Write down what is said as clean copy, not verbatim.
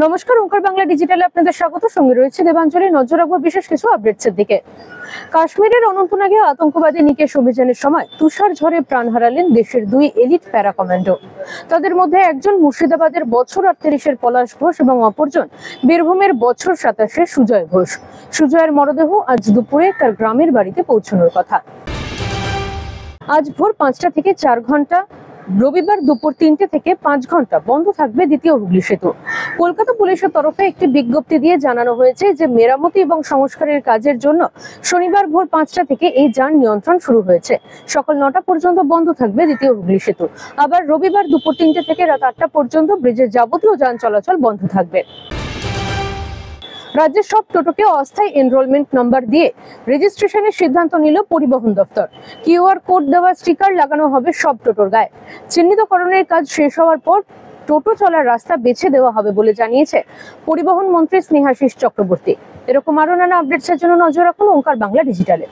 নমস্কার, ওঙ্কার বাংলা ডিজিটালে আপনাদের স্বাগত। সঙ্গে রয়েছে দেবাঞ্জলি। নজর রাখবো বিশেষ কিছু আপডেটসের দিকে। কাশ্মীরের অনন্তনাগে আতঙ্কবাদী নিকেশ অভিযানের সময় তুষার ঝড়ে প্রাণ হারালেন দেশের দুই এলিট প্যারা কমান্ডো। তাদের মধ্যে একজন মুর্শিদাবাদের বছর 38-এর পলাশ ঘোষ এবং অপরজন বীরভূমের বছর 27-এর সুজয় ঘোষ। সুজয়ের মরদেহ আজ দুপুরে তার গ্রামের বাড়িতে পৌঁছানোর কথা। আজ ভোর 5টা থেকে 4 ঘন্টা, রবিবার দুপুর 3টে থেকে 5 ঘন্টা বন্ধ থাকবে দ্বিতীয় হুগলি সেতু। কলকাতা পুলিশের তরফে একটি বিজ্ঞপ্তি দিয়ে জানানো হয়েছে যে মেরামতি এবং সংস্কারের কাজের জন্য শনিবার ভোর 5টা থেকে এই যান নিয়ন্ত্রণ শুরু হয়েছে। সকাল 9টা পর্যন্ত বন্ধ থাকবে দ্বিতীয় হুগলি সেতু। আবার রবিবার দুপুর 3টে থেকে রাত 8টা পর্যন্ত ব্রিজের যাবতীয় যান চলাচল বন্ধ থাকবে। রাজ্যের সব টোটোকে অস্থায়ী এনরোলমেন্ট নাম্বার দিয়ে রেজিস্ট্রেশনের সিদ্ধান্ত নিল পরিবহন দপ্তর। কিউআর কোড দেওয়া স্টিকার লাগানো হবে সব টোটোর গায়ে। চিহ্নিতকরণের কাজ শেষ হওয়ার পর টোটো চলার রাস্তা বেছে দেওয়া হবে বলে জানিয়েছে পরিবহন মন্ত্রী স্নেহাশিস চক্রবর্তী। এরকম আরো নানা আপডেটসের জন্য নজর রাখুন ওঙ্কার বাংলা ডিজিটালে।